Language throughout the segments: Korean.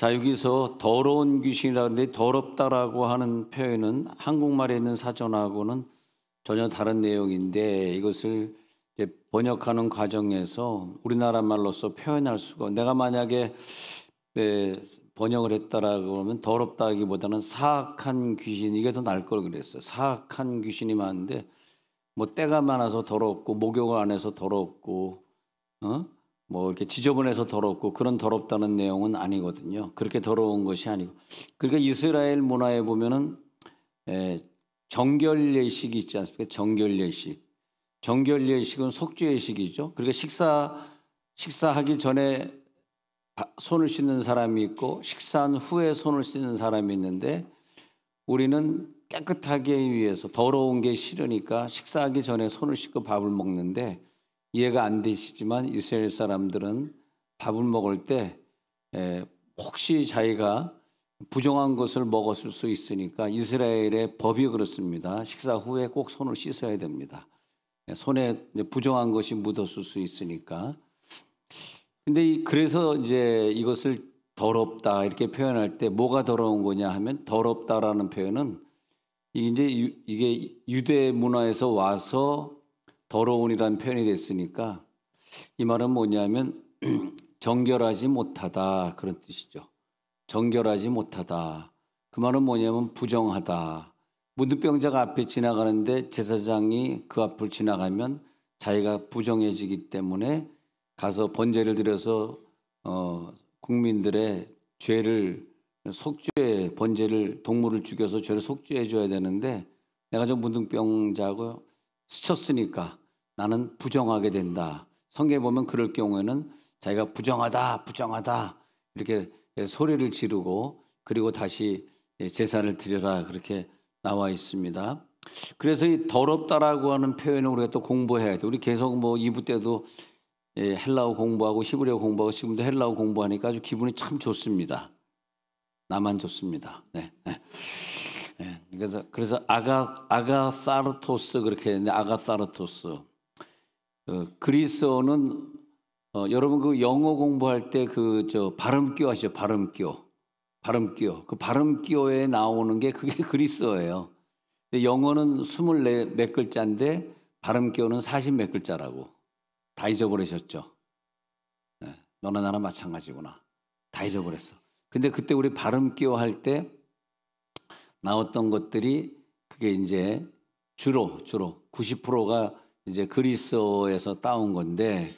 자, 여기서 더러운 귀신이라고 하는데 더럽다라고 하는 표현은 한국말에 있는 사전하고는 전혀 다른 내용인데 이것을 이제 번역하는 과정에서 우리나라 말로서 표현할 수가, 내가 만약에 번역을 했다라고 하면 더럽다기보다는 사악한 귀신, 이게 더 나을 걸 그랬어요. 사악한 귀신이 많은데 뭐 때가 많아서 더럽고 목욕을 안 해서 더럽고 뭐 이렇게 지저분해서 더럽고 그런 더럽다는 내용은 아니거든요. 그렇게 더러운 것이 아니고. 그러니까 이스라엘 문화에 보면은 정결 예식이 있지 않습니까? 정결 예식. 정결 예식은 속죄 예식이죠. 그러니까 식사하기 전에 손을 씻는 사람이 있고 식사한 후에 손을 씻는 사람이 있는데, 우리는 깨끗하게 하기 위해서 더러운 게 싫으니까 식사하기 전에 손을 씻고 밥을 먹는데, 이해가 안 되시지만 이스라엘 사람들은 밥을 먹을 때 혹시 자기가 부정한 것을 먹었을 수 있으니까 이스라엘의 법이 그렇습니다. 식사 후에 꼭 손을 씻어야 됩니다. 손에 부정한 것이 묻었을 수 있으니까. 근데 그래서 이제 이것을 더럽다 이렇게 표현할 때 뭐가 더러운 거냐 하면, 더럽다라는 표현은 이게 유대 문화에서 와서 더러운이라는 표현이 됐으니까, 이 말은 뭐냐면 정결하지 못하다 그런 뜻이죠. 정결하지 못하다. 그 말은 뭐냐면 부정하다. 문둥병자가 앞에 지나가는데 제사장이 그 앞을 지나가면 자기가 부정해지기 때문에 가서 번제를 드려서 국민들의 죄를 속죄, 번제를 동물을 죽여서 죄를 속죄해 줘야 되는데, 내가 저 문둥병자하고 스쳤으니까 나는 부정하게 된다. 성경에 보면 그럴 경우에는 자기가 부정하다 부정하다 이렇게 소리를 지르고 그리고 다시 제사를 드려라 그렇게 나와 있습니다. 그래서 이 더럽다라고 하는 표현을 우리가 또 공부해야 돼. 우리 계속 뭐 2부 때도 헬라어 공부하고 히브리어 공부하고 지금도 헬라어 공부하니까 아주 기분이 참 좋습니다. 나만 좋습니다. 네. 그래서 아가사르토스 그렇게 했는데, 아가사르토스. 그리스어는 여러분 그 영어 공부할 때 그 발음기호 아시죠? 발음기호. 그 발음기호에 나오는 게 그게 그리스어예요. 근데 영어는 24 몇 글자인데 발음기호는 40 몇 글자라고. 다 잊어버리셨죠? 네, 너나 나나 마찬가지구나. 다 잊어버렸어. 근데 그때 우리 발음기호 할 때 나왔던 것들이 그게 이제 주로 90%가 이제 그리스어에서 따온 건데,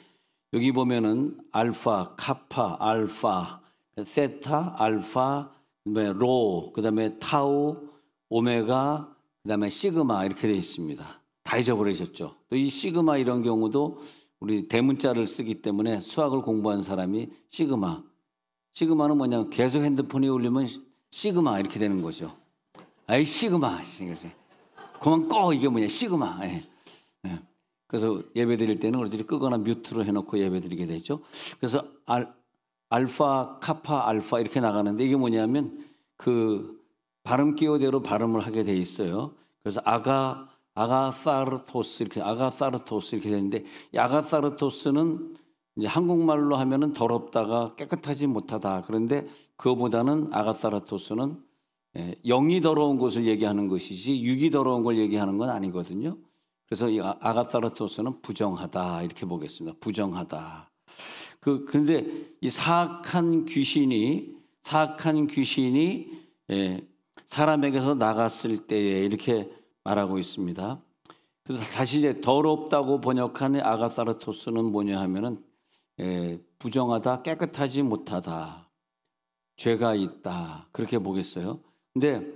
여기 보면은 알파, 카파, 알파, 세타, 알파, 그다음에 로, 그다음에 타우, 오메가, 그다음에 시그마 이렇게 되어 있습니다. 다 잊어버리셨죠? 또 이 시그마 이런 경우도 우리 대문자를 쓰기 때문에 수학을 공부한 사람이 시그마는 뭐냐면 계속 핸드폰이 울리면 시그마 이렇게 되는 거죠. 아이 시그마, 그만 꺼, 이게 뭐냐 시그마. 그래서 예배 드릴 때는 우리들이 끄거나 뮤트로 해놓고 예배 드리게 되죠. 그래서 알파, 카파, 알파 이렇게 나가는데, 이게 뭐냐면 그 발음 기호대로 발음을 하게 돼 있어요. 그래서 아가사르토스 이렇게 되는데, 이 아가사르토스는 이제 한국말로 하면은 더럽다가 깨끗하지 못하다. 그런데 그거보다는 아가사르토스는 영이 더러운 것을 얘기하는 것이지 육이 더러운 걸 얘기하는 건 아니거든요. 그래서 이 아가사르토스는 부정하다 이렇게 보겠습니다. 부정하다. 그런데 이 사악한 귀신이 사람에게서 나갔을 때에 이렇게 말하고 있습니다. 그래서 다시 이제 더럽다고 번역한 아가사르토스는 뭐냐 하면은 부정하다, 깨끗하지 못하다, 죄가 있다 그렇게 보겠어요. 근데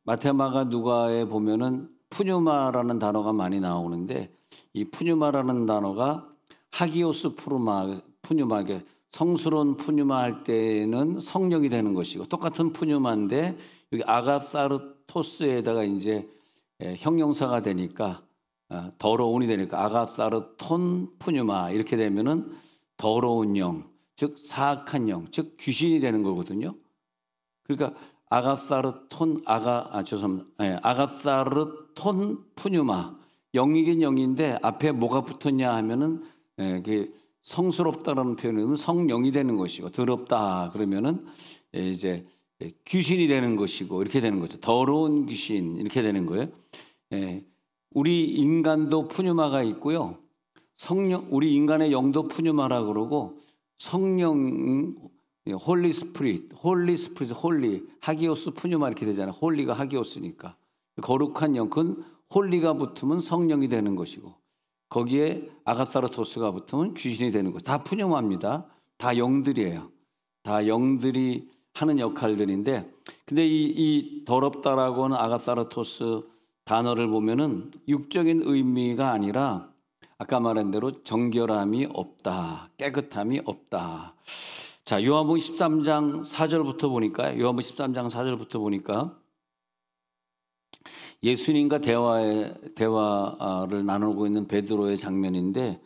마테마가 누가에 보면은 푸뉴마라는 단어가 많이 나오는데, 이 푸뉴마라는 단어가 하기오스 푸뉴마, 성스러운 푸뉴마 할 때는 성령이 되는 것이고, 똑같은 푸뉴마인데 여기 아가사르토스에다가 이제 형용사가 되니까 더러운이 되니까 아가사르톤 푸뉴마 이렇게 되면은 더러운 영, 즉 사악한 영, 즉 귀신이 되는 거거든요. 그러니까 아가사르톤 푸뉴마, 영이긴 영인데 앞에 뭐가 붙었냐 하면은 성스럽다라는 표현은 성령이 되는 것이고, 더럽다 그러면은 이제 귀신이 되는 것이고, 이렇게 되는 거죠. 더러운 귀신, 이렇게 되는 거예요. 우리 인간도 푸뉴마가 있고요. 우리 인간의 영도 푸뉴마라 그러고, 성령, 홀리 스피릿, 홀리, 하기오스 푸뉴마 이렇게 되잖아요. 홀리가 하기오스니까. 거룩한 영, 그건 홀리가 붙으면 성령이 되는 것이고, 거기에 아가사르토스가 붙으면 귀신이 되는 것. 다 푸뉴마입니다. 다 영들이에요. 다 영들이 하는 역할들인데, 근데 이 더럽다라고 하는 아가사르토스 단어를 보면은 육적인 의미가 아니라 아까 말한 대로 정결함이 없다, 깨끗함이 없다. 자, 요한복음 13장 4절부터 보니까, 요한복음 13장 4절부터 보니까 예수님과 대화를 나누고 있는 베드로의 장면인데,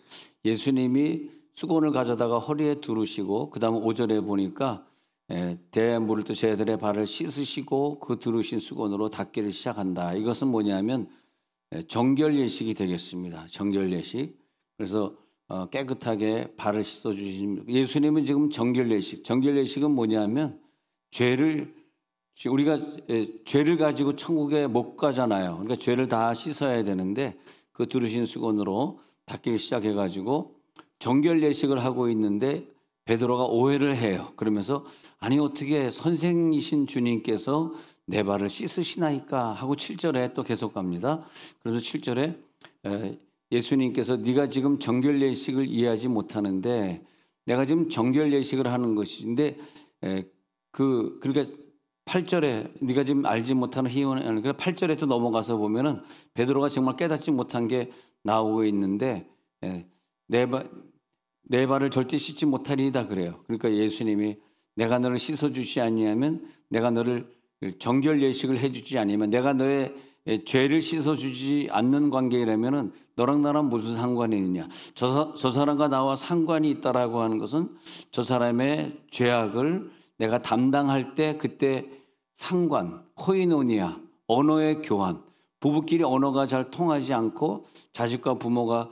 예수님이 수건을 가져다가 허리에 두르시고, 그 다음 5절에 보니까 대물을 또 쟤들의 발을 씻으시고 그 두르신 수건으로 닦기를 시작한다. 이것은 뭐냐면 정결 예식이 되겠습니다. 정결 예식. 그래서 깨끗하게 발을 씻어주신 예수님은 지금 정결 예식. 정결 예식은 뭐냐면 우리가 죄를 가지고 천국에 못 가잖아요. 그러니까 죄를 다 씻어야 되는데 그 두르신 수건으로 닦기를 시작해가지고 정결 예식을 하고 있는데 베드로가 오해를 해요. 그러면서 아니 어떻게 선생이신 주님께서 내 발을 씻으시나이까 하고 7절에 또 계속 갑니다. 그래서 7절에 예수님께서 네가 지금 정결 예식을 이해하지 못하는데 내가 지금 정결 예식을 하는 것인데 그러니까 8절에 네가 지금 알지 못하는 희원을, 그러니까 8절에 또 넘어가서 보면은 베드로가 정말 깨닫지 못한 게 나오고 있는데 내 발을 절대 씻지 못하리이다 그래요. 그러니까 예수님이 내가 너를 씻어주지 아니하면, 내가 너를 정결 예식을 해주지 아니면, 내가 너의 죄를 씻어주지 않는 관계라면은 너랑 나랑 무슨 상관이 있느냐. 저 사람과 나와 상관이 있다라고 하는 것은 저 사람의 죄악을 내가 담당할 때 그때 상관, 코이노니아, 언어의 교환, 부부끼리 언어가 잘 통하지 않고 자식과 부모가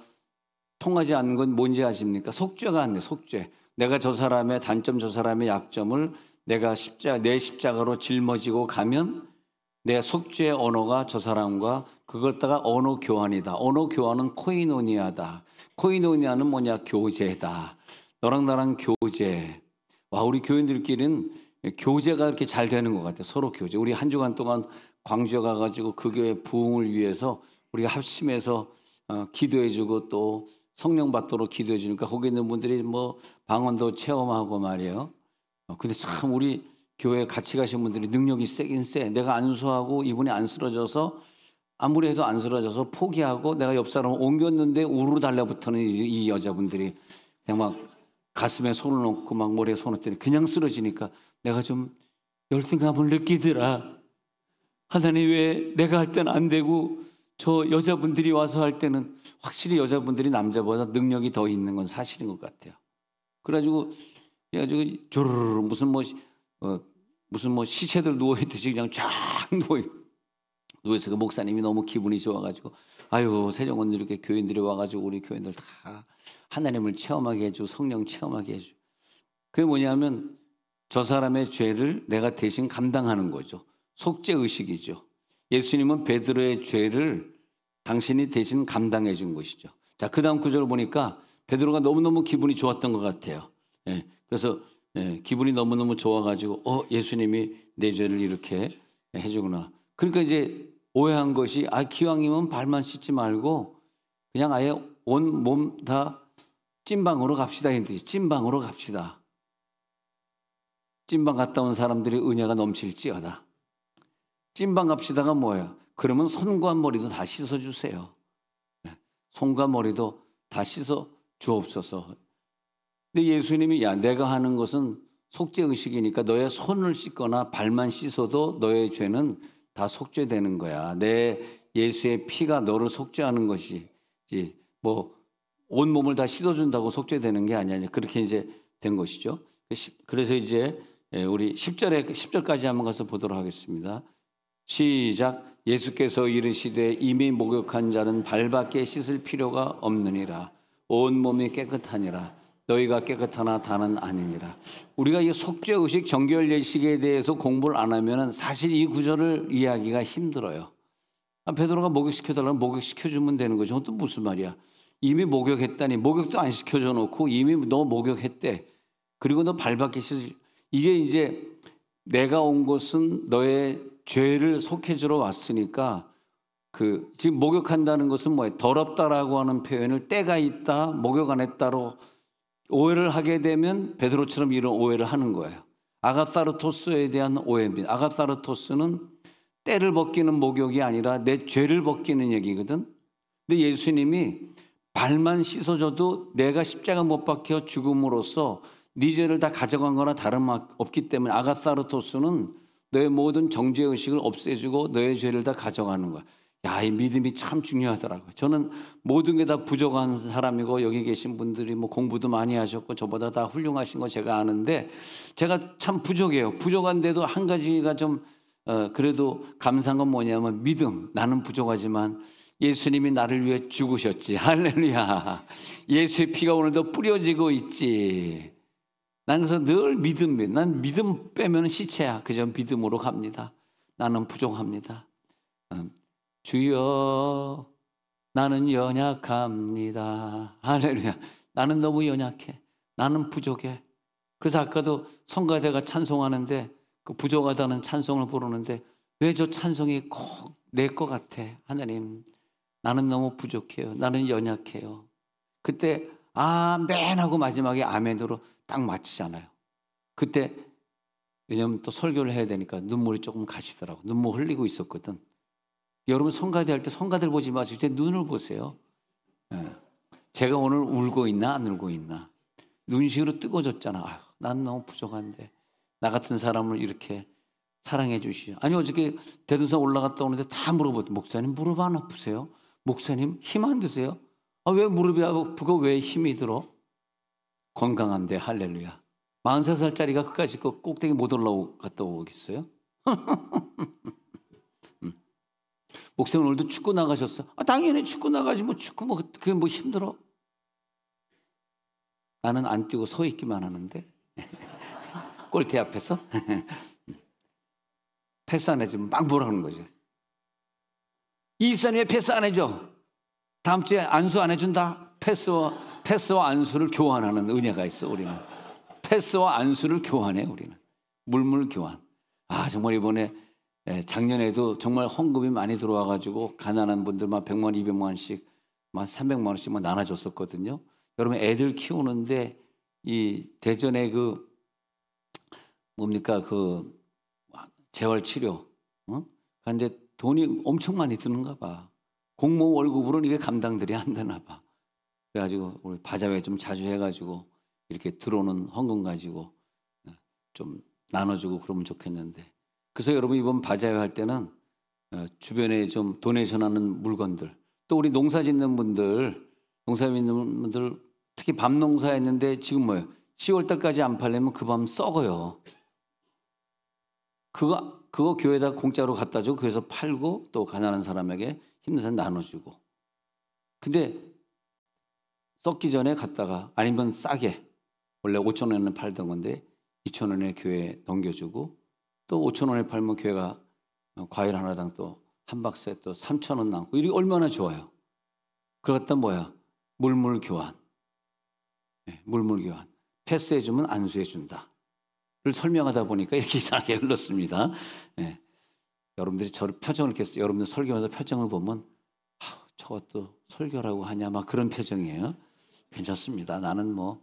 통하지 않는 건 뭔지 아십니까? 속죄가 안 돼, 속죄. 내가 저 사람의 단점, 저 사람의 약점을 내가 내 십자가로 짊어지고 가면 내 속죄의 언어가 저 사람과 그걸 갖다가 언어 교환이다. 언어 교환은 코이노니아다. 코이노니아는 뭐냐? 교제다. 너랑 나랑 교제. 와, 우리 교인들끼리는 교제가 이렇게 잘 되는 것 같아요. 서로 교제. 우리 한 주간 동안 광주에 가가지고 그 교회 부흥을 위해서 우리가 합심해서 기도해주고 또 성령 받도록 기도해 주니까 거기 있는 분들이 뭐 방언도 체험하고 말이에요. 근데 참 우리 교회 같이 가신 분들이 능력이 세긴 세. 내가 안수하고 이분이 안 쓰러져서 아무리 해도 안 쓰러져서 포기하고 내가 옆 사람을 옮겼는데 우르르 달라붙는 이 여자분들이 그냥 막 가슴에 손을 놓고 막 머리에 손을 떼니 그냥 쓰러지니까 내가 좀 열등감을 느끼더라. 하나님 왜 내가 할 때는 안 되고 저 여자분들이 와서 할 때는, 확실히 여자분들이 남자보다 능력이 더 있는 건 사실인 것 같아요. 그래가지고 조르르 무슨 뭐 시체들 누워있듯이 그냥 쫙 누워있어. 그 목사님이 너무 기분이 좋아가지고 아유 세정원 이렇게 교인들이 와가지고 우리 교인들 다 하나님을 체험하게 해주고 성령 체험하게 해주고, 그게 뭐냐면 저 사람의 죄를 내가 대신 감당하는 거죠. 속죄의식이죠. 예수님은 베드로의 죄를 당신이 대신 감당해 준 것이죠. 자, 그 다음 구절을 보니까 베드로가 너무너무 기분이 좋았던 것 같아요. 그래서 기분이 너무너무 좋아가지고 예수님이 내 죄를 이렇게 해주구나. 그러니까 이제 오해한 것이 기왕이면 발만 씻지 말고 그냥 아예 온 몸 다 찐방으로 갑시다. 찐방으로 갑시다. 찐방 갔다 온 사람들이 은혜가 넘칠지어다. 찐방 갑시다가 뭐예요? 그러면 손과 머리도 다 씻어주세요. 손과 머리도 다 씻어 주옵소서. 근데 예수님이 내가 하는 것은 속죄의식이니까 너의 손을 씻거나 발만 씻어도 너의 죄는 다 속죄되는 거야. 내 예수의 피가 너를 속죄하는 것이지 뭐 온몸을 다 씻어준다고 속죄되는 게 아니야. 그렇게 이제 된 것이죠. 그래서 이제 우리 10절까지 한번 가서 보도록 하겠습니다. 시작. 예수께서 이르시되 이미 목욕한 자는 발밖에 씻을 필요가 없느니라. 온 몸이 깨끗하니라. 너희가 깨끗하나 다는 아니니라. 우리가 이 속죄의식, 정결예식에 대해서 공부를 안 하면 사실 이 구절을 이해하기가 힘들어요. 베드로가 목욕시켜달라면 목욕시켜주면 되는 거죠. 또 무슨 말이야. 이미 목욕했다니 목욕도 안 시켜줘 놓고 이미 너 목욕했대. 그리고 너 발밖에 씻어. 이게 이제 내가 온 것은 너의 죄를 속해주러 왔으니까 지금 목욕한다는 것은 뭐예요? 더럽다라고 하는 표현을 때가 있다, 목욕 안 했다로 오해를 하게 되면 베드로처럼 이런 오해를 하는 거예요. 아가사르토스에 대한 오해입니다. 아가사르토스는 때를 벗기는 목욕이 아니라 내 죄를 벗기는 얘기거든. 근데 예수님이 발만 씻어줘도 내가 십자가 못 박혀 죽음으로써 네 죄를 다 가져간 거나 다름없기 때문에 아가사르토스는 너의 모든 정죄의식을 없애주고 너의 죄를 다 가져가는 거야. 야, 이 믿음이 참 중요하더라고요. 저는 모든 게 다 부족한 사람이고 여기 계신 분들이 뭐 공부도 많이 하셨고 저보다 다 훌륭하신 거 제가 아는데 제가 참 부족해요. 부족한데도 한 가지가 좀 그래도 감사한 건 뭐냐면 믿음. 나는 부족하지만 예수님이 나를 위해 죽으셨지. 할렐루야. 예수의 피가 오늘도 뿌려지고 있지. 나는 그래서 늘 믿음. 난 믿음 빼면 시체야. 그저 믿음으로 갑니다. 나는 부족합니다. 주여 나는 연약합니다. 할렐루야. 나는 너무 연약해. 나는 부족해. 그래서 아까도 성가대가 찬송하는데 그 부족하다는 찬송을 부르는데 왜 저 찬송이 꼭 내 것 같아. 하나님 나는 너무 부족해요. 나는 연약해요. 그때 아멘 하고 마지막에 아멘으로 딱 마치잖아요. 그때 왜냐면 또 설교를 해야 되니까 눈물이 조금 가시더라고. 눈물 흘리고 있었거든. 여러분 성가대 할 때 성가대를 보지 마시고 제 눈을 보세요. 제가 오늘 울고 있나 안 울고 있나. 눈시울이 뜨거워졌잖아. 아유, 난 너무 부족한데 나 같은 사람을 이렇게 사랑해 주시오. 아니 어저께 대둔산 올라갔다 오는데 다 물어봤더니 목사님 무릎 안 아프세요? 목사님 힘 안 드세요? 왜 무릎이 아프고 왜 힘이 들어? 건강한데 할렐루야. 43살짜리가 끝까지 그 꼭대기 못 올라갔다 오겠어요? 목사님 오늘도 축구 나가셨어? 당연히 축구 나가지 뭐 축구 뭐 그게 뭐 힘들어? 나는 안 뛰고 서 있기만 하는데 골대 앞에서 패스 안 해주면 막 뭐라는 거죠. 이집사님 왜 패스 안 해줘? 다음 주에 안수 안 해준다? 패스와 안수를 교환하는 은혜가 있어. 우리는 패스와 안수를 교환해. 우리는 물물 교환. 정말 이번에 작년에도 정말 헌금이 많이 들어와가지고 가난한 분들만 100만 원, 200만 원씩, 300만 원씩만 나눠줬었거든요. 여러분 애들 키우는데 이 대전에 재활치료, 근데 돈이 엄청 많이 드는가 봐. 공무원 월급으로는 이게 감당들이 안 되나 봐. 그래가지고 우리 바자회 좀 자주 해가지고 이렇게 들어오는 헌금 가지고 좀 나눠주고 그러면 좋겠는데. 그래서 여러분 이번 바자회 할 때는 주변에 좀 도네이션하는 물건들, 또 우리 농사 짓는 분들 특히 밤 농사했는데 지금 뭐예요? 10월 달까지 안 팔려면 그 밤 썩어요. 그거 교회에다 공짜로 갖다 주고 교회에서 팔고 또 가난한 사람에게 힘든 사람 나눠주고. 근데 썩기 전에 갔다가 아니면 싸게 원래 5,000원에 팔던 건데 2,000원에 교회에 넘겨주고 또 5,000원에 팔면 교회가 과일 하나당 또 한 박스에 또 3,000원 남고 이게 얼마나 좋아요. 그러다 뭐야? 물물 교환. 물물 교환. 패스해주면 안수해준다. 를 설명하다 보니까 이렇게 이상하게 흘렀습니다. 여러분들이 저를 표정을 이렇게 여러분들 설교하면서 표정을 보면 저것도 설교라고 하냐 막 그런 표정이에요. 괜찮습니다. 나는 뭐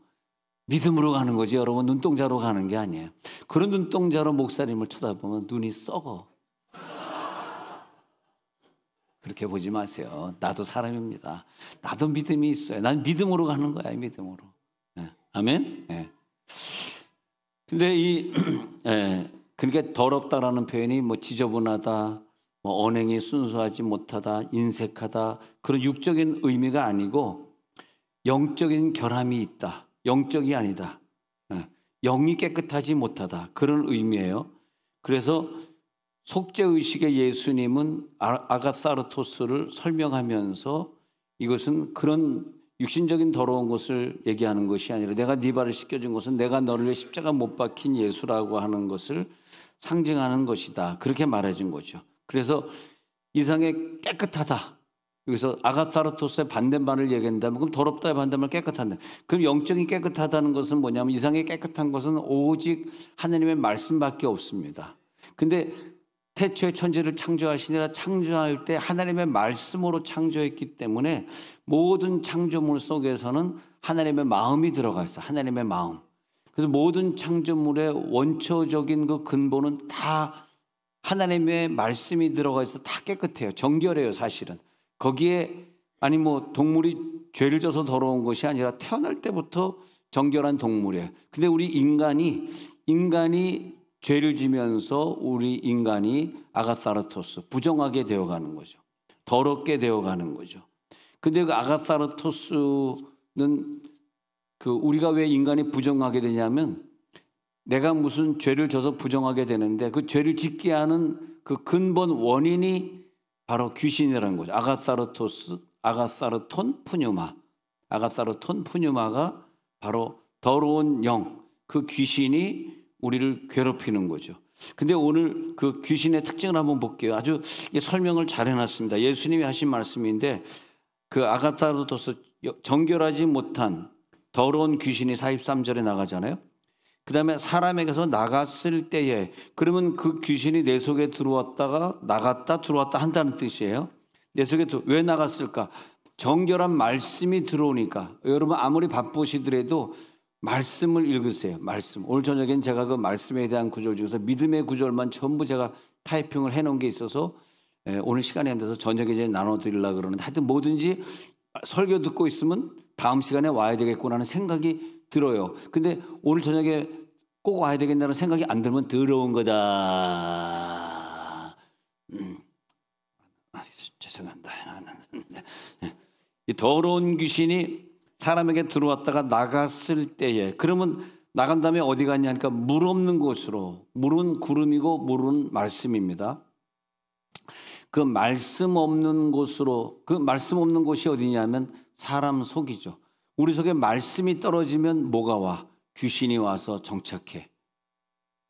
믿음으로 가는 거지 여러분 눈동자로 가는 게 아니에요. 그런 눈동자로 목사님을 쳐다보면 눈이 썩어. 그렇게 보지 마세요. 나도 사람입니다. 나도 믿음이 있어요. 난 믿음으로 가는 거야. 믿음으로. 아멘. 근데 그러니까 더럽다라는 표현이 뭐 지저분하다, 뭐 언행이 순수하지 못하다, 인색하다 그런 육적인 의미가 아니고 영적인 결함이 있다. 영적이 아니다. 영이 깨끗하지 못하다. 그런 의미예요. 그래서 속죄의식의 예수님은 아가사르토스를 설명하면서 이것은 그런 육신적인 더러운 것을 얘기하는 것이 아니라 내가 네 발을 씻겨준 것은 내가 너를 위해 십자가 못 박힌 예수라고 하는 것을 상징하는 것이다. 그렇게 말해준 거죠. 그래서 이상의 깨끗하다. 여기서 아가사르토스의 반대말을 얘기한다면 그럼 더럽다의 반대말 깨끗한다. 그럼 영적인 깨끗하다는 것은 뭐냐면 이상의 깨끗한 것은 오직 하나님의 말씀밖에 없습니다. 근데 태초에 천지를 창조하시니라 창조할 때 하나님의 말씀으로 창조했기 때문에 모든 창조물 속에서는 하나님의 마음이 들어가 있어요. 하나님의 마음. 그래서 모든 창조물의 원초적인 그 근본은 다 하나님의 말씀이 들어가 있어 다 깨끗해요. 정결해요, 사실은. 거기에 아니 뭐 동물이 죄를 져서 더러운 것이 아니라 태어날 때부터 정결한 동물이에요. 근데 우리 인간이 죄를 지면서 우리 인간이 아가사르토스 부정하게 되어가는 거죠. 더럽게 되어가는 거죠. 근데 그 아가사르토스는 그 우리가 왜 인간이 부정하게 되냐면 내가 무슨 죄를 져서 부정하게 되는데 그 죄를 짓게 하는 그 근본 원인이 바로 귀신이라는 거죠. 아가사르톤 푸뉴마가 바로 더러운 영, 그 귀신이 우리를 괴롭히는 거죠. 근데 오늘 그 귀신의 특징을 한번 볼게요. 아주 설명을 잘 해놨습니다. 예수님이 하신 말씀인데 그 아가사르토스 정결하지 못한 더러운 귀신이 43절에 나가잖아요. 그 다음에 사람에게서 나갔을 때에 그러면 그 귀신이 내 속에 들어왔다가 나갔다 들어왔다 한다는 뜻이에요. 내 속에 왜 나갔을까? 정결한 말씀이 들어오니까. 여러분 아무리 바쁘시더라도 말씀을 읽으세요. 말씀. 오늘 저녁엔 제가 그 말씀에 대한 구절 중에서 믿음의 구절만 전부 제가 타이핑을 해놓은 게 있어서 오늘 시간이 안 돼서 저녁에 이제 나눠드리려고 그러는데 하여튼 뭐든지 설교 듣고 있으면 다음 시간에 와야 되겠구나 하는 생각이 들어요. 근데 오늘 저녁에 꼭 와야 되겠다는 생각이 안 들면 더러운 거다. 죄송합니다. 이 더러운 귀신이 사람에게 들어왔다가 나갔을 때에 그러면 나간 다음에 어디 갔냐니까 물 없는 곳으로. 물은 구름이고 물은 말씀입니다. 그 말씀 없는 곳으로, 그 말씀 없는 곳이 어디냐면 사람 속이죠. 우리 속에 말씀이 떨어지면 뭐가 와? 귀신이 와서 정착해.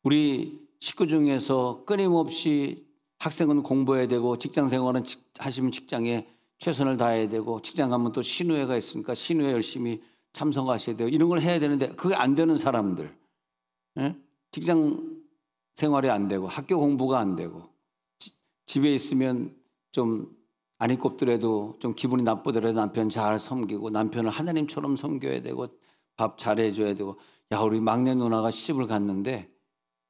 우리 식구 중에서 끊임없이 학생은 공부해야 되고 직장 생활은 하시면 직장에 최선을 다해야 되고 직장 가면 또 신우회가 있으니까 신우회 열심히 참석하셔야 돼요. 이런 걸 해야 되는데 그게 안 되는 사람들. 예? 직장 생활이 안 되고 학교 공부가 안 되고 집에 있으면 좀 안 입곱더라도 좀 기분이 나쁘더라도 남편 잘 섬기고 남편을 하나님처럼 섬겨야 되고 밥 잘해줘야 되고 야 우리 막내 누나가 시집을 갔는데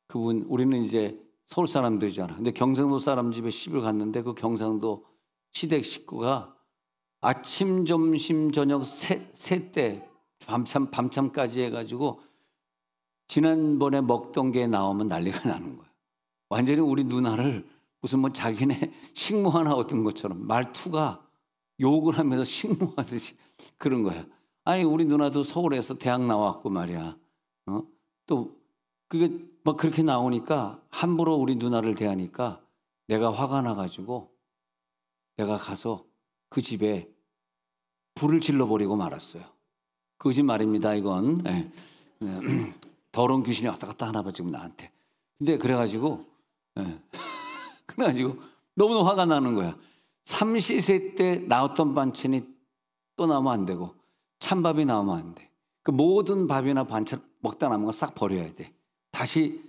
그분 우리는 이제 서울 사람들이잖아. 근데 경상도 사람 집에 시집을 갔는데 그 경상도 시댁 식구가 아침 점심 저녁 세 때 밤참까지 해가지고 지난번에 먹던 게 나오면 난리가 나는 거야. 완전히 우리 누나를 무슨 뭐 자기네 식모 하나 얻은 것처럼 말투가 욕을 하면서 식모하듯이 그런 거야. 아니 우리 누나도 서울에서 대학 나왔고 말이야. 또 그게 막 그렇게 나오니까 함부로 우리 누나를 대하니까 내가 화가 나가지고 내가 가서 그 집에 불을 질러버리고 말았어요. 거짓말입니다 이건. 네. 더러운 귀신이 왔다 갔다 하나 봐 지금 나한테. 근데 그래가지고 그래가지고 너무 화가 나는 거야. 삼시세 때 나왔던 반찬이 또 나오면 안 되고 찬밥이 나오면 안 돼. 그 모든 밥이나 반찬 먹다 남은 거 싹 버려야 돼. 다시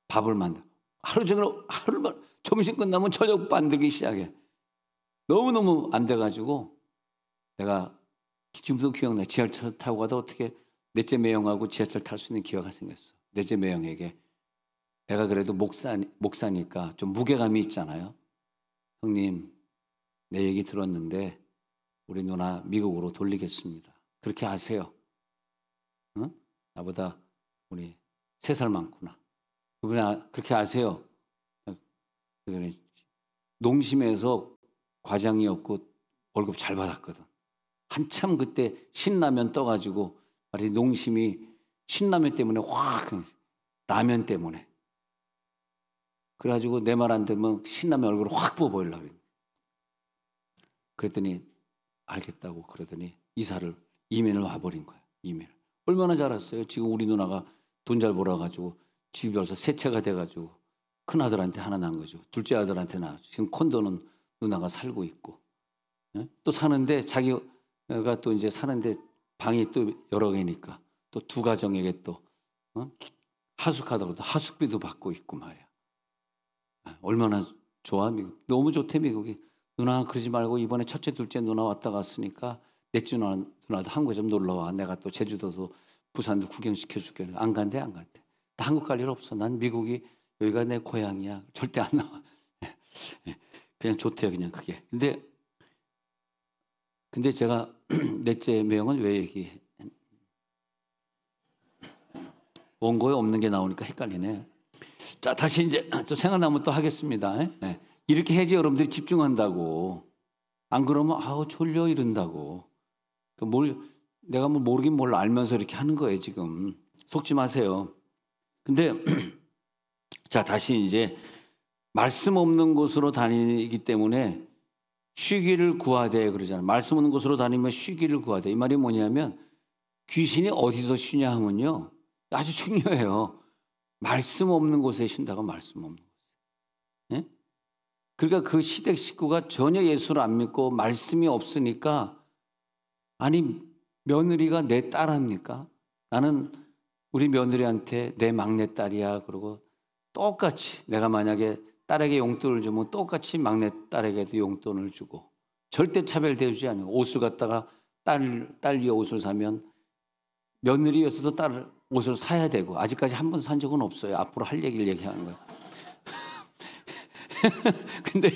밥을 만들어. 하루 종일 하루만 점심 끝나면 저녁 만들기 시작해. 너무너무 안 돼가지고 내가 지금도 기억나. 지하철 타고 가다 어떻게 넷째 매형하고 지하철 탈 수 있는 기회가 생겼어. 넷째 매형에게 내가 그래도 목사니까 좀 무게감이 있잖아요. 형님 내 얘기 들었는데 우리 누나 미국으로 돌리겠습니다. 그렇게 아세요? 응? 나보다 우리 3살 많구나. 그분이 그렇게 아세요? 그러더니 농심에서 과장이었고 월급 잘 받았거든. 한참 그때 신라면 떠가지고 말이 농심이 신라면 때문에 확 라면 때문에 그래가지고 내 말 안 들으면 신라면 얼굴을 확 부어버리려고 그랬더니 알겠다고 그러더니 이민을 와버린 거야. 이민을. 얼마나 잘했어요. 지금 우리 누나가 돈 잘 벌어가지고 집이 벌써 세 채가 돼가지고 큰 아들한테 하나 난 거죠. 둘째 아들한테 낳았죠. 지금 콘도는 누나가 살고 있고. 예? 또 사는데 자기가 또 이제 사는데 방이 또 여러 개니까 또 두 가정에게 또 하숙하다고 하숙비도 받고 있고 말이야. 얼마나 좋아 미국. 너무 좋대 미국이. 누나 그러지 말고 이번에 첫째 둘째 누나 왔다 갔으니까 넷째 누나도 한국에 좀 놀러 와. 내가 또 제주도도 부산도 구경시켜줄게. 안 간대 안 간대. 나 한국 갈 일 없어. 난 미국이 여기가 내 고향이야. 절대 안 나와. 그냥 좋대요 그냥 그게. 근데 제가 넷째 명은 왜 얘기해? 원고에 없는 게 나오니까 헷갈리네. 자, 다시 이제 또 생각나면 또 하겠습니다. 네. 이렇게 해야지 여러분들이 집중한다고. 안 그러면 아우 졸려 이런다고. 내가 뭐 모르긴 뭘 알면서 이렇게 하는 거예요 지금. 속지 마세요. 근데 자 다시 이제 말씀 없는 곳으로 다니기 때문에 쉬기를 구하되 그러잖아요. 말씀 없는 곳으로 다니면 쉬기를 구하되. 이 말이 뭐냐면 귀신이 어디서 쉬냐 하면요. 아주 중요해요. 말씀 없는 곳에 쉰다고. 말씀 없는 곳에. 네? 그러니까 그 시댁 식구가 전혀 예수를 안 믿고 말씀이 없으니까 아니 며느리가 내 딸 합니까? 나는 우리 며느리한테 내 막내딸이야. 그러고 똑같이 내가 만약에 딸에게 용돈을 주면 똑같이 막내딸에게도 용돈을 주고 절대 차별되지 않아요. 옷을 갖다가 딸 위에 옷을 사면 며느리여서도 딸 옷을 사야 되고 아직까지 한 번 산 적은 없어요. 앞으로 할 얘기를 얘기하는 거예요. 근데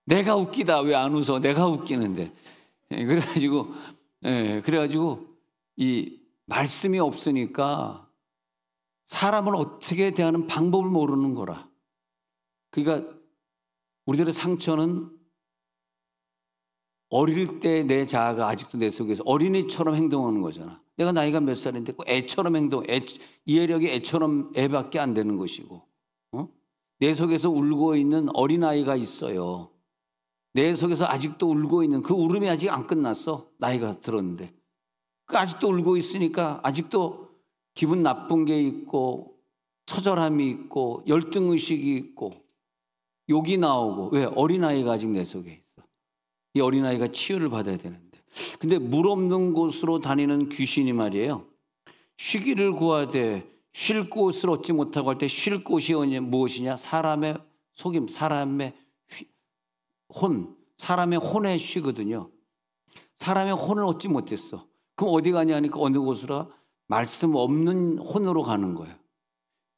내가 웃기다. 왜 안 웃어? 내가 웃기는데. 그래가지고 이 말씀이 없으니까 사람을 어떻게 대하는 방법을 모르는 거라. 그러니까 우리들의 상처는 어릴 때 내 자아가 아직도 내 속에서 어린이처럼 행동하는 거잖아. 내가 나이가 몇 살인데 꼭 애처럼 이해력이 애처럼 애밖에 안 되는 것이고, 내 속에서 울고 있는 어린아이가 있어요. 내 속에서 아직도 울고 있는 그 울음이 아직 안 끝났어. 나이가 들었는데. 아직도 울고 있으니까 아직도 기분 나쁜 게 있고 처절함이 있고 열등의식이 있고 욕이 나오고. 왜? 어린아이가 아직 내 속에 있어. 이 어린아이가 치유를 받아야 되는데. 근데 물 없는 곳으로 다니는 귀신이 말이에요. 쉬기를 구하되 쉴 곳을 얻지 못하고 할 때 쉴 곳이 무엇이냐? 사람의 속임, 사람의 사람의 혼에 쉬거든요. 사람의 혼을 얻지 못했어. 그럼 어디 가냐 하니까 어느 곳으로? 말씀 없는 혼으로 가는 거예요.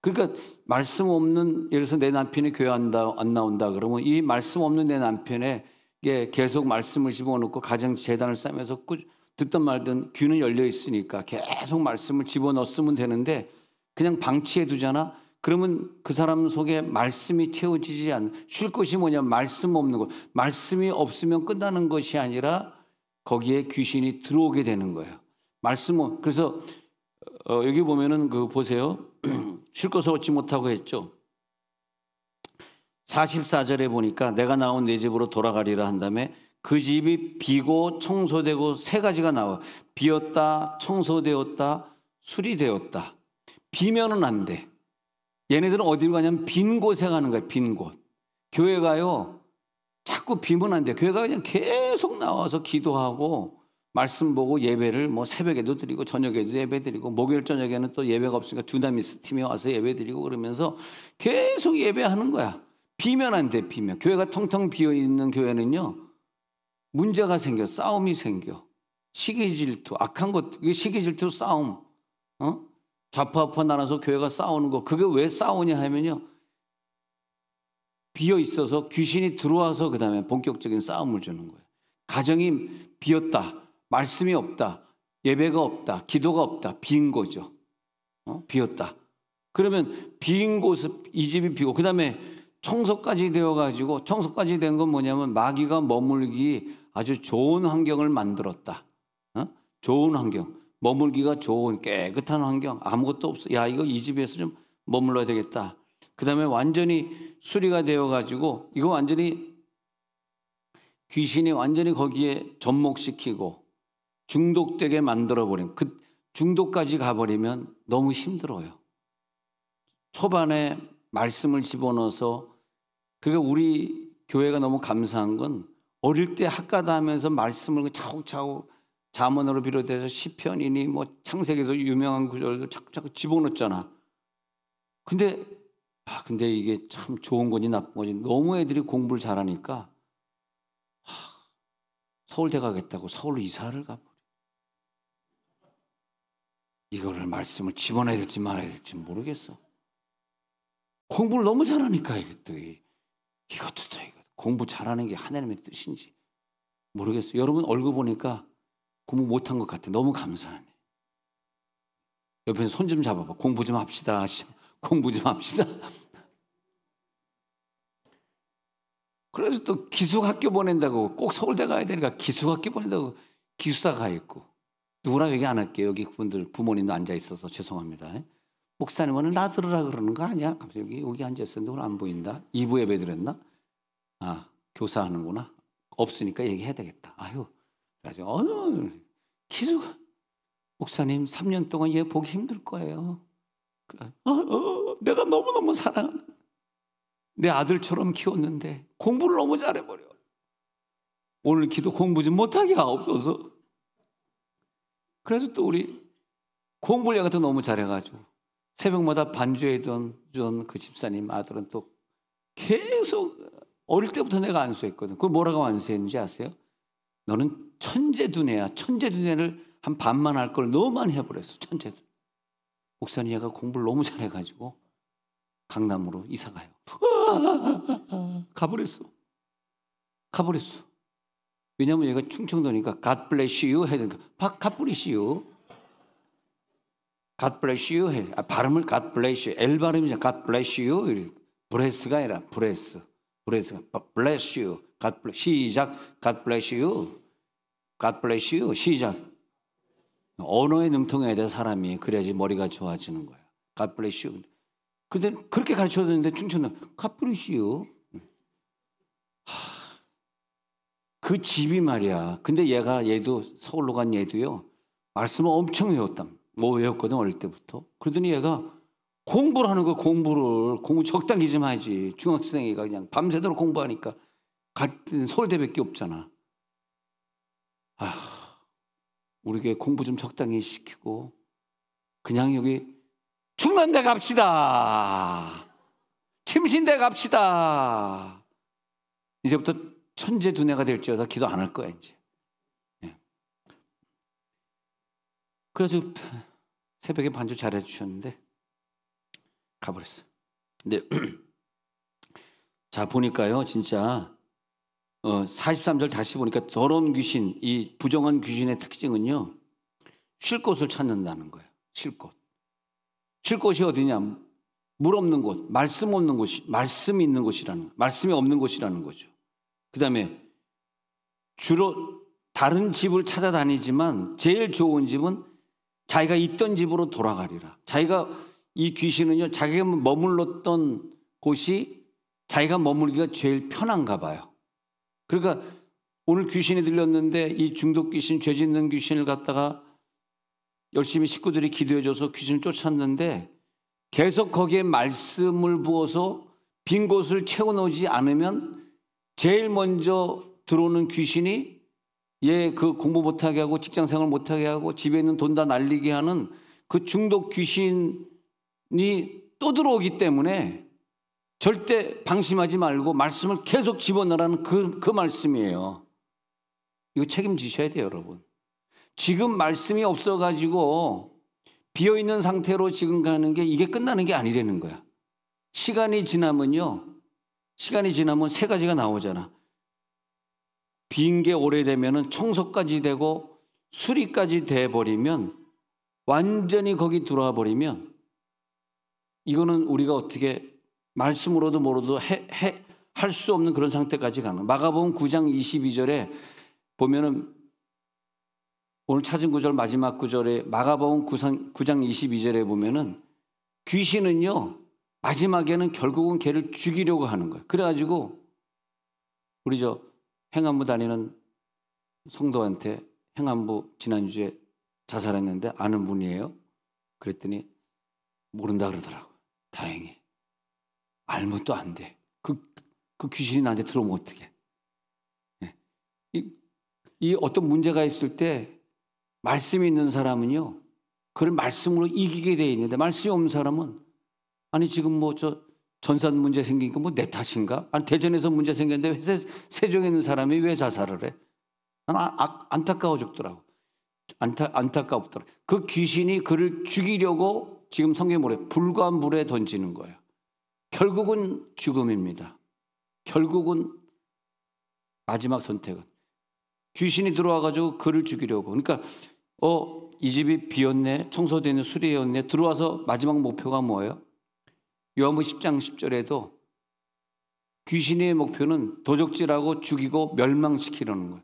그러니까 말씀 없는, 예를 들어서 내 남편이 교회 안 나온다 그러면 이 말씀 없는 내 남편에게 계속 말씀을 집어넣고 가정재단을 쌓으면서 듣던 말든 귀는 열려 있으니까 계속 말씀을 집어넣었으면 되는데 그냥 방치해 두잖아. 그러면 그 사람 속에 말씀이 채워지지 않는, 쉴 것이 뭐냐면 말씀 없는 것. 말씀이 없으면 끝나는 것이 아니라 거기에 귀신이 들어오게 되는 거예요. 그래서 여기 보면은 보세요. 쉴 것을 얻지 못하고 했죠. 44절에 보니까 내가 나온 내 집으로 돌아가리라 한 다음에 그 집이 비고 청소되고 세 가지가 나와. 비었다, 청소되었다, 수리되었다. 비면은 안 돼. 얘네들은 어디로 가냐면 빈 곳에 가는 거야. 빈 곳. 교회 가요. 자꾸 비면 안 돼. 교회가 그냥 계속 나와서 기도하고 말씀 보고 예배를 뭐 새벽에도 드리고 저녁에도 예배 드리고 목요일 저녁에는 또 예배가 없으니까 두나미스 팀이 와서 예배 드리고 그러면서 계속 예배하는 거야. 비면 안 돼. 비면. 교회가 텅텅 비어 있는 교회는요. 문제가 생겨. 싸움이 생겨. 시기 질투. 악한 것. 이게 시기 질투 싸움. 좌파우파 나눠서 교회가 싸우는 거. 그게 왜 싸우냐 하면요. 비어 있어서 귀신이 들어와서 그 다음에 본격적인 싸움을 주는 거예요. 가정이 비었다. 말씀이 없다. 예배가 없다. 기도가 없다. 빈 거죠. 비었다. 그러면 빈 곳, 이 집이 비고 그 다음에 청소까지 되어가지고 청소까지 된 건 뭐냐면 마귀가 머물기 아주 좋은 환경을 만들었다. 좋은 환경. 머물기가 좋은 깨끗한 환경. 아무것도 없어. 야, 이거 이 집에서 좀 머물러야 되겠다. 그 다음에 완전히 수리가 되어가지고 이거 완전히 귀신이 완전히 거기에 접목시키고 중독되게 만들어버린, 그 중독까지 가버리면 너무 힘들어요. 초반에 말씀을 집어넣어서, 그러니까 우리 교회가 너무 감사한 건 어릴 때 학가다 하면서 말씀을 차곡차곡 잠언으로 비롯해서 시편이니 뭐 창세기에서 유명한 구절도 자꾸 집어넣었잖아. 근데 이게 참 좋은 건지 나쁜 건지 너무 애들이 공부를 잘하니까 서울대 가겠다고 서울로 이사를 가버려. 이거를 말씀을 집어넣어야 될지 말아야 될지 모르겠어. 공부를 너무 잘하니까 이것도 공부 잘하는 게 하나님의 뜻인지 모르겠어. 여러분 얼굴 보니까 공부 못한 것 같아. 너무 감사하네. 옆에서 손 좀 잡아봐. 공부 좀 합시다. 공부 좀 합시다. 그래서 또 기숙학교 보낸다고, 꼭 서울대 가야 되니까 기숙학교 보낸다고 기숙사 가 있고. 누구나 얘기 안 할게요. 여기 그분들 부모님도 앉아 있어서 죄송합니다. 목사님은 나 들으라 그러는 거 아니야? 갑자기 여기 앉아 있었는데 오늘 안 보인다. 2부 예배 드렸나? 교사하는구나. 없으니까 얘기해야 되겠다. 그래가지고 기숙 목사님 3년 동안 얘 보기 힘들 거예요. 내가 너무너무 사랑하는 내 아들처럼 키웠는데 공부를 너무 잘해버려. 오늘 기도 공부 좀 못하게 하옵소서. 그래서 또 우리 공부를 얘가 또 너무 잘해가지고 새벽마다 반주해던 그 집사님 아들은 또 계속 어릴 때부터 내가 안수했거든. 그걸 뭐라고 안수했는지 아세요? 너는 천재두뇌야. 천재두뇌를 한 반만 할 걸 너무 많이 해버렸어. 천재두뇌. 목사님 얘가 공부를 너무 잘해가지고 강남으로 이사가요. 가버렸어. 왜냐면 얘가 충청도니까 God bless you 해야 되니까 God bless you. God bless you 해. 발음을 God bless you. L 발음이잖아. God bless you. 브레스가 아니라 브레스가 bless you. God bless. 시작. God bless you. God bless you. 시작. 언어에 능통해야 돼 사람이. 그래야지 머리가 좋아지는 거야. God bless you. 근데 그렇게 가르쳐줬는데 충청도 God bless you. 그 집이 말이야. 근데 얘도 서울로 간 얘도요. 말씀을 엄청 외웠거든 어릴 때부터. 그러더니 얘가 공부를 하는 거야. 공부 적당히 좀 하지. 중학생이가 그냥 밤새도록 공부하니까 같은 서울대밖에 없잖아. 우리 교회 공부 좀 적당히 시키고 그냥 여기 충남대 갑시다. 침신대 갑시다. 이제부터 천재 두뇌가 될지어다 기도 안 할 거야 이제. 그래서 새벽에 반주 잘해 주셨는데 가버렸어요. 근데 자 보니까요 진짜 43절 다시 보니까 더러운 귀신, 이 부정한 귀신의 특징은요 쉴 곳을 찾는다는 거예요. 쉴 곳이 어디냐? 물 없는 곳, 말씀 없는 곳이, 말씀이 있는 곳이라는, 말씀이 없는 곳이라는 거죠. 그 다음에 주로 다른 집을 찾아다니지만 제일 좋은 집은 자기가 있던 집으로 돌아가리라. 이 귀신은요 자기가 머물렀던 곳이 자기가 머물기가 제일 편한가 봐요. 그러니까 오늘 귀신이 들렸는데 이 중독 귀신, 죄 짓는 귀신을 갖다가 열심히 식구들이 기도해줘서 귀신을 쫓았는데 계속 거기에 말씀을 부어서 빈 곳을 채워놓지 않으면 제일 먼저 들어오는 귀신이 얘 그 공부 못하게 하고 직장생활 못하게 하고 집에 있는 돈 다 날리게 하는 그 중독 귀신이 또 들어오기 때문에 절대 방심하지 말고 말씀을 계속 집어넣으라는 그 말씀이에요. 이거 책임지셔야 돼요, 여러분. 지금 말씀이 없어가지고 비어있는 상태로 지금 가는 게 이게 끝나는 게 아니라는 거야. 시간이 지나면 세 가지가 나오잖아. 빈 게 오래되면 청소까지 되고 수리까지 돼버리면 완전히 거기 들어와 버리면 이거는 우리가 어떻게 말씀으로도 뭐로도 할 수 없는 그런 상태까지 가는. 마가복음 9장 22절에 보면은 오늘 찾은 구절 마지막 구절에 마가복음 9장 22절에 보면은 귀신은요 마지막에는 결국은 걔를 죽이려고 하는 거예요. 그래가지고 우리 행안부 다니는 성도한테 행안부 지난주에 자살했는데 아는 분이에요. 그랬더니 모른다 그러더라고요. 다행히. 알면 또 안 돼. 그 귀신이 나한테 들어오면 어떡해. 이 어떤 문제가 있을 때 말씀이 있는 사람은요, 그걸 말씀으로 이기게 돼 있는데, 말씀이 없는 사람은 아니 지금 뭐 저 전산 문제 생긴 거 뭐 내 탓인가? 아니 대전에서 문제 생겼는데 세종에 있는 사람이 왜 자살을 해? 나는 안타까워 죽더라고. 안타깝더라고. 그 귀신이 그를 죽이려고 지금 성경에 뭐래? 불과 물에 던지는 거예요. 결국은 죽음입니다. 결국은 마지막 선택은 귀신이 들어와가지고 그를 죽이려고. 그러니까 이 집이 비었네, 청소되는 수리였네. 들어와서 마지막 목표가 뭐예요? 요한복음 10장 10절에도 귀신의 목표는 도적질하고 죽이고 멸망시키려는 거예요.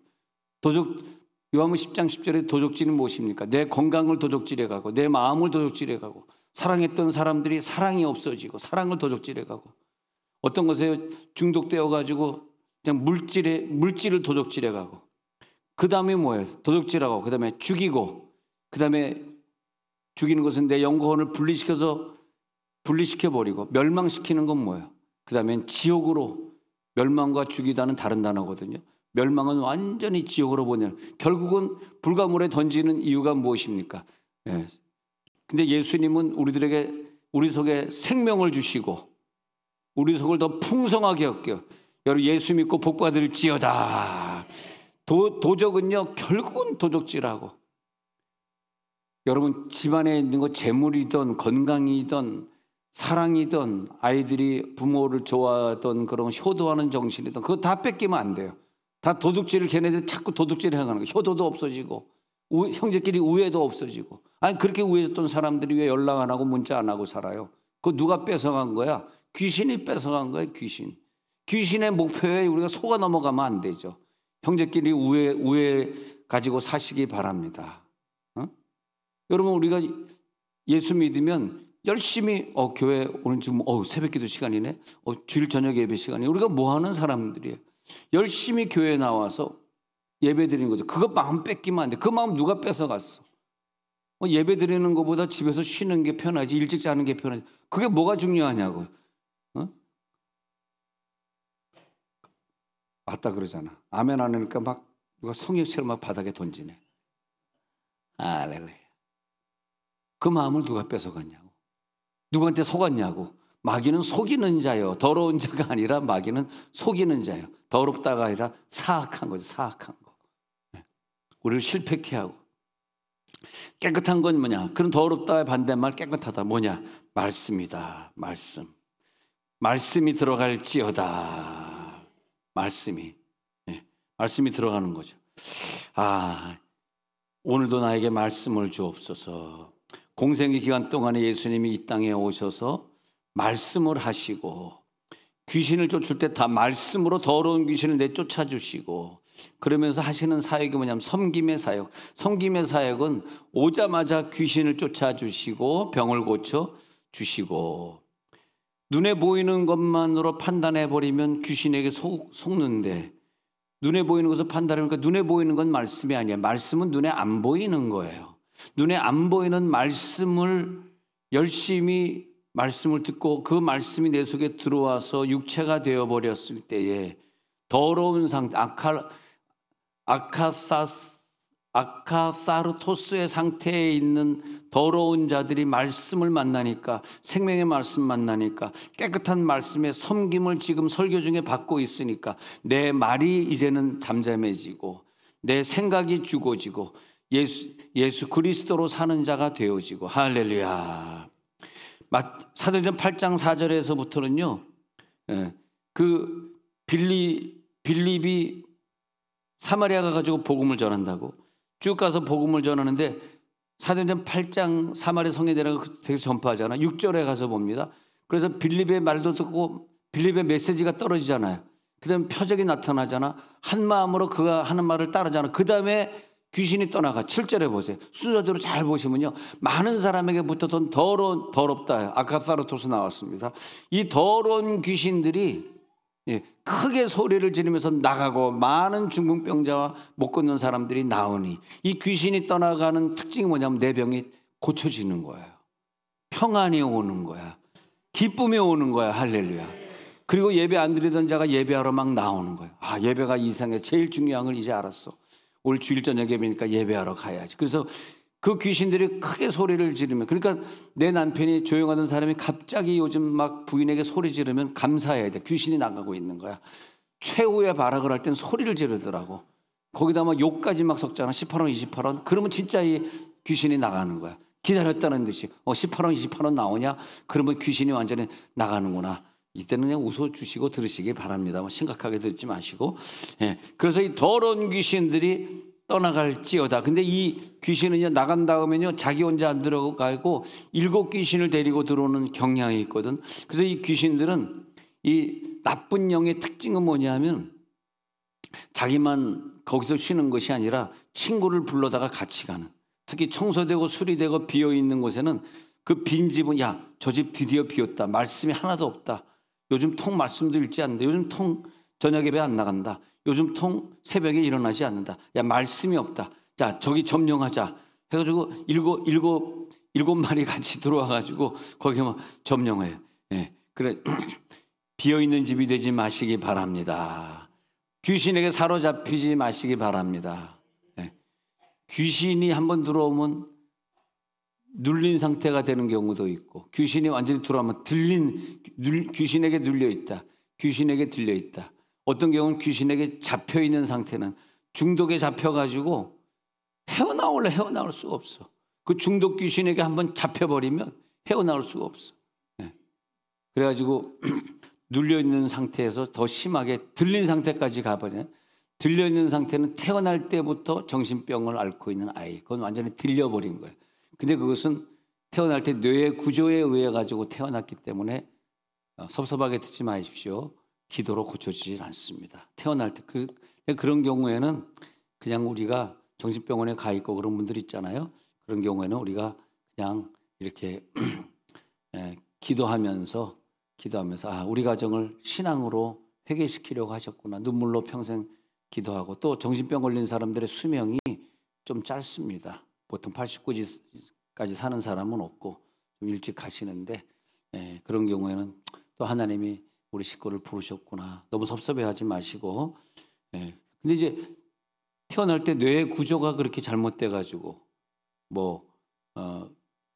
요한복음 10장 10절에 도적질은 무엇입니까? 내 건강을 도적질해가고 내 마음을 도적질해가고 사랑했던 사람들이 사랑이 없어지고 사랑을 도적질해가고 어떤 것에 중독되어가지고 그냥 물질을 도적질해가고 그 다음에 뭐예요? 도적질하고 그 다음에 죽이고 그 다음에 죽이는 것은 내 영혼을 분리시켜버리고 멸망시키는 건 뭐예요? 그 다음엔 지옥으로. 멸망과 죽이다는 다른 단어거든요. 멸망은 완전히 지옥으로 보내는. 결국은 불가물에 던지는 이유가 무엇입니까? 예. 근데 예수님은 우리 속에 생명을 주시고 우리 속을 더 풍성하게 엮여. 여러분 예수 믿고 복 받을지어다. 도적은요 결국은 도적질하고. 여러분 집안에 있는 거 재물이든 건강이든 사랑이든 아이들이 부모를 좋아하던 그런 효도하는 정신이든 그거 다 뺏기면 안 돼요. 다 도둑질을 걔네들 자꾸 도둑질을 해가는 거예요. 효도도 없어지고 형제끼리 우애도 없어지고. 아니 그렇게 우애했던 사람들이 왜 연락 안 하고 문자 안 하고 살아요? 그거 누가 뺏어간 거야? 귀신이 뺏어간 거예요. 귀신의 목표에 우리가 속아 넘어가면 안 되죠. 형제끼리 우애 가지고 사시기 바랍니다. 여러분 우리가 예수 믿으면 열심히 교회 오늘 지금 새벽기도 시간이네. 주일 저녁 예배 시간이네. 우리가 뭐 하는 사람들이에요? 열심히 교회에 나와서 예배 드리는 거죠. 그거 마음 뺏기면 안 돼. 그 마음 누가 뺏어갔어? 예배 드리는 것보다 집에서 쉬는 게 편하지, 일찍 자는 게 편하지. 그게 뭐가 중요하냐고. 맞다 그러잖아. 아멘 안 하니까 막 누가 성역체를 막 바닥에 던지네. 할렐루야. 그 마음을 누가 뺏어갔냐고. 누구한테 속았냐고. 마귀는 속이는 자요. 더러운 자가 아니라 마귀는 속이는 자요. 더럽다가 아니라 사악한 거죠. 사악한 거. 우리를 실패케 하고. 깨끗한 건 뭐냐? 그럼 더럽다의 반대말 깨끗하다 뭐냐? 말씀이다. 말씀이 들어갈지어다. 말씀이 들어가는 거죠. 오늘도 나에게 말씀을 주옵소서. 공생의 기간 동안에 예수님이 이 땅에 오셔서 말씀을 하시고 귀신을 쫓을 때 다 말씀으로 더러운 귀신을 내쫓아 주시고 그러면서 하시는 사역이 뭐냐면 섬김의 사역. 섬김의 사역은 오자마자 귀신을 쫓아 주시고 병을 고쳐 주시고. 눈에 보이는 것만으로 판단해 버리면 귀신에게 속는데 눈에 보이는 것을 판단하니까 눈에 보이는 건 말씀이 아니에요. 말씀은 눈에 안 보이는 거예요. 눈에 안 보이는 말씀을 열심히 말씀을 듣고 그 말씀이 내 속에 들어와서 육체가 되어버렸을 때에 더러운 상태, 아카사르토스의 상태에 있는 더러운 자들이 말씀을 만나니까, 생명의 말씀 만나니까, 깨끗한 말씀의 섬김을 지금 설교 중에 받고 있으니까 내 말이 이제는 잠잠해지고 내 생각이 죽어지고 예수 그리스도로 사는 자가 되어지고. 할렐루야. 사도행전 8장 4절에서부터는요, 그 빌립이 사마리아 가가지고 복음을 전한다고 쭉 가서 복음을 전하는데 사도행전 8장 사마리아 성에 내려가서 전파하잖아. 6절에 가서 봅니다. 그래서 빌립의 말도 듣고 빌립의 메시지가 떨어지잖아요. 그 다음에 표적이 나타나잖아. 한 마음으로 그가 하는 말을 따르잖아. 그 다음에 귀신이 떠나가. 7절에 보세요. 순서대로 잘 보시면요, 많은 사람에게 붙었던 더럽다. 아카사르토스 나왔습니다. 이 더러운 귀신들이 예, 크게 소리를 지르면서 나가고 많은 중풍병자와 못 걷는 사람들이 나오니 이 귀신이 떠나가는 특징이 뭐냐면 내 병이 고쳐지는 거예요. 평안이 오는 거야. 기쁨이 오는 거야. 할렐루야. 그리고 예배 안 드리던 자가 예배하러 막 나오는 거예요. 아, 예배가 이 세상에 제일 중요한 걸 이제 알았어. 오늘 주일 저녁 예배니까 예배하러 가야지. 그래서 그 귀신들이 크게 소리를 지르면, 그러니까 내 남편이 조용하던 사람이 갑자기 요즘 막 부인에게 소리 지르면 감사해야 돼. 귀신이 나가고 있는 거야. 최후의 발악을 할 땐 소리를 지르더라고. 거기다 막 욕까지 막 섞잖아. 18원, 28원. 그러면 진짜 이 귀신이 나가는 거야. 기다렸다는 듯이 18원, 28원 나오냐? 그러면 귀신이 완전히 나가는구나. 이때는 그냥 웃어주시고 들으시기 바랍니다. 심각하게 듣지 마시고. 예. 그래서 이 더러운 귀신들이 떠나갈지어다. 근데 이 귀신은요, 나간 다음에는요, 자기 혼자 안 들어가고 7 귀신을 데리고 들어오는 경향이 있거든. 그래서 이 귀신들은 이 나쁜 영의 특징은 뭐냐면 자기만 거기서 쉬는 것이 아니라 친구를 불러다가 같이 가는. 특히 청소되고 수리되고 비어있는 곳에는 그 빈 집은 야, 저 집 드디어 비었다. 말씀이 하나도 없다. 요즘 통 말씀도 읽지 않는다. 요즘 통 저녁 예배 안 나간다. 요즘 통 새벽에 일어나지 않는다. 야, 말씀이 없다. 자, 저기 점령하자. 해가지고 일곱 마리 같이 들어와가지고 거기 막 점령해요. 예. 그래. 비어있는 집이 되지 마시기 바랍니다. 귀신에게 사로잡히지 마시기 바랍니다. 예. 귀신이 한번 들어오면 눌린 상태가 되는 경우도 있고, 귀신이 완전히 들어오면 귀신에게 눌려 있다. 귀신에게 들려 있다. 어떤 경우는 귀신에게 잡혀 있는 상태는 중독에 잡혀가지고 헤어나올 수가 없어. 그 중독 귀신에게 한번 잡혀버리면 헤어나올 수가 없어. 네. 그래가지고 눌려 있는 상태에서 더 심하게 들린 상태까지 가버려요. 들려 있는 상태는 태어날 때부터 정신병을 앓고 있는 아이. 그건 완전히 들려버린 거예요. 근데 그것은 태어날 때 뇌의 구조에 의해 가지고 태어났기 때문에 섭섭하게 듣지 마십시오. 기도로 고쳐지질 않습니다. 태어날 때 그런 경우에는 그냥 우리가 정신병원에 가 있고 그런 분들 있잖아요. 그런 경우에는 우리가 그냥 이렇게 기도하면서 아, 우리 가정을 신앙으로 회개시키려고 하셨구나. 눈물로 평생 기도하고, 또 정신병 걸린 사람들의 수명이 좀 짧습니다. 보통 89까지 사는 사람은 없고 좀 일찍 가시는데, 그런 경우에는 또 하나님이 우리 식구를 부르셨구나. 너무 섭섭해하지 마시고. 근데 이제 태어날 때 뇌의 구조가 그렇게 잘못돼가지고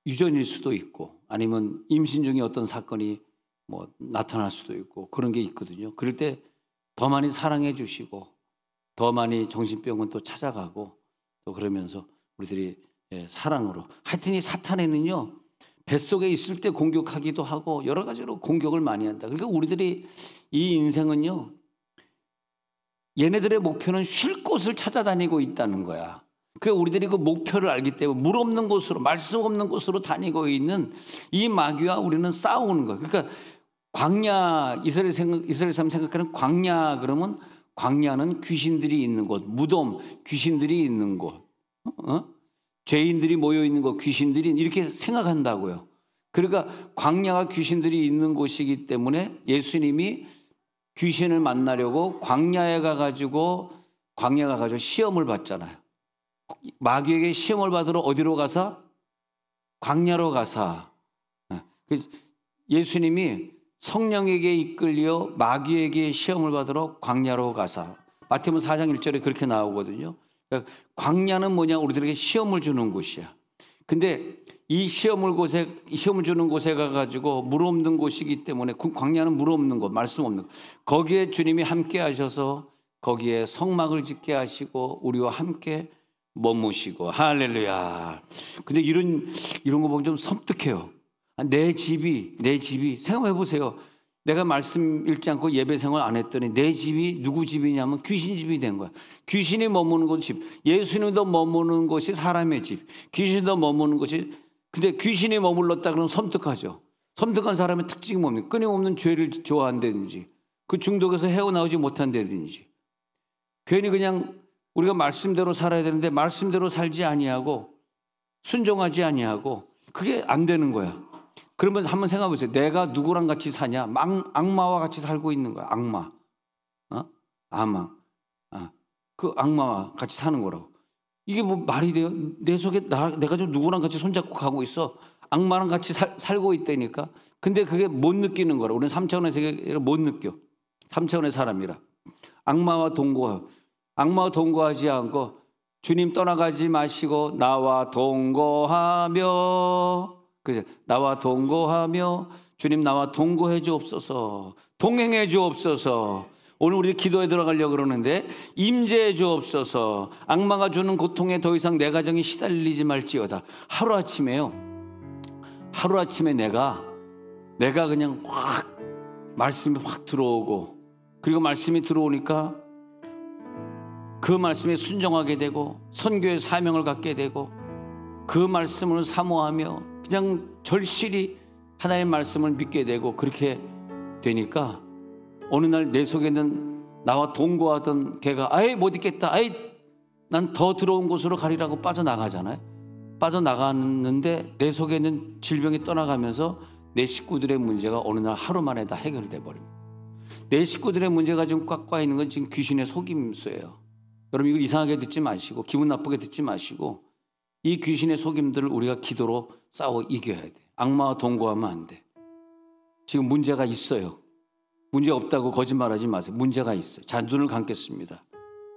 유전일 수도 있고, 아니면 임신 중에 어떤 사건이 나타날 수도 있고, 그런 게 있거든요. 그럴 때 더 많이 사랑해 주시고, 더 많이 정신병원 또 찾아가고, 또 그러면서 우리들이 사랑으로. 하여튼 이 사탄에는요, 뱃속에 있을 때 공격하기도 하고 여러 가지로 공격을 많이 한다. 그러니까 우리들이 이 인생은요, 얘네들의 목표는 쉴 곳을 찾아다니고 있다는 거야. 그러니까 우리들이 그 목표를 알기 때문에 물 없는 곳으로, 말씀 없는 곳으로 다니고 있는 이 마귀와 우리는 싸우는 거야. 그러니까 광야, 이스라엘 사람 생각하는 광야, 그러면 광야는 귀신들이 있는 곳, 무덤, 귀신들이 있는 곳, 죄인들이 모여 있는 곳, 귀신들이 이렇게 생각한다고요. 그러니까 광야가 귀신들이 있는 곳이기 때문에 예수님이 귀신을 만나려고 광야에 가가지고 시험을 받잖아요. 마귀에게 시험을 받으러 어디로 가서? 광야로 가서. 예수님이 성령에게 이끌려 마귀에게 시험을 받으러 광야로 가서. 마태복음 4장 1절에 그렇게 나오거든요. 그러니까 광야는 뭐냐? 우리들에게 시험을 주는 곳이야. 근데 이 시험을 주는 곳에 가가지고 물 없는 곳이기 때문에, 광야는 물 없는 곳, 말씀 없는 곳. 거기에 주님이 함께 하셔서 거기에 성막을 짓게 하시고 우리와 함께 머무시고. 할렐루야. 근데 이런 거 보면 좀 섬뜩해요. 내 집이 생각해 보세요. 내가 말씀 읽지 않고 예배 생활 안 했더니 내 집이 누구 집이냐면 귀신 집이 된 거야. 귀신이 머무는 곳 집. 예수님도 머무는 곳이 사람의 집. 귀신도 머무는 곳이. 근데 귀신이 머물렀다 그러면 섬뜩하죠. 섬뜩한 사람의 특징이 뭡니까? 끊임없는 죄를 좋아한다든지, 그 중독에서 헤어나오지 못한다든지, 괜히 그냥 우리가 말씀대로 살아야 되는데 말씀대로 살지 아니하고 순종하지 아니하고, 그게 안 되는 거야. 그러면 한번 생각해 보세요. 내가 누구랑 같이 사냐? 악마와 같이 살고 있는 거야. 악마. 아마 그 악마와 같이 사는 거라고. 이게 뭐 말이 돼요? 내 속에 내가 좀 누구랑 같이 손잡고 가고 있어. 악마랑 같이 살고 있다니까. 근데 그게 못 느끼는 거라. 우리는 3차원의 세계를 못 느껴. 3차원의 사람이라. 악마와 동거하지 않고 주님 떠나가지 마시고 나와 동거하며, 그죠? 나와 동거하며 주님 나와 동거해 주옵소서, 동행해 주옵소서. 오늘 우리 기도에 들어가려고 그러는데 임재해 주옵소서. 악마가 주는 고통에 더 이상 내 가정이 시달리지 말지어다. 하루아침에 내가 그냥 확 말씀이 확 들어오고, 그리고 말씀이 들어오니까 그 말씀에 순종하게 되고 선교의 사명을 갖게 되고 그 말씀을 사모하며 그냥 절실히 하나님의 말씀을 믿게 되고, 그렇게 되니까 어느 날 내 속에는 나와 동거하던 걔가 아예 못 있겠다, 난 더 들어온 곳으로 가리라고 빠져나가잖아요. 빠져나갔는데 내 속에 있는 질병이 떠나가면서 내 식구들의 문제가 어느 날 하루 만에 다 해결이 돼버립니다. 내 식구들의 문제가 지금 꽉 있는 건 지금 귀신의 속임수예요. 여러분, 이거 이상하게 듣지 마시고 기분 나쁘게 듣지 마시고 이 귀신의 속임들을 우리가 기도로 싸워 이겨야 돼. 악마와 동거하면 안 돼. 지금 문제가 있어요. 문제 없다고 거짓말하지 마세요. 문제가 있어요. 자, 눈을 감겠습니다.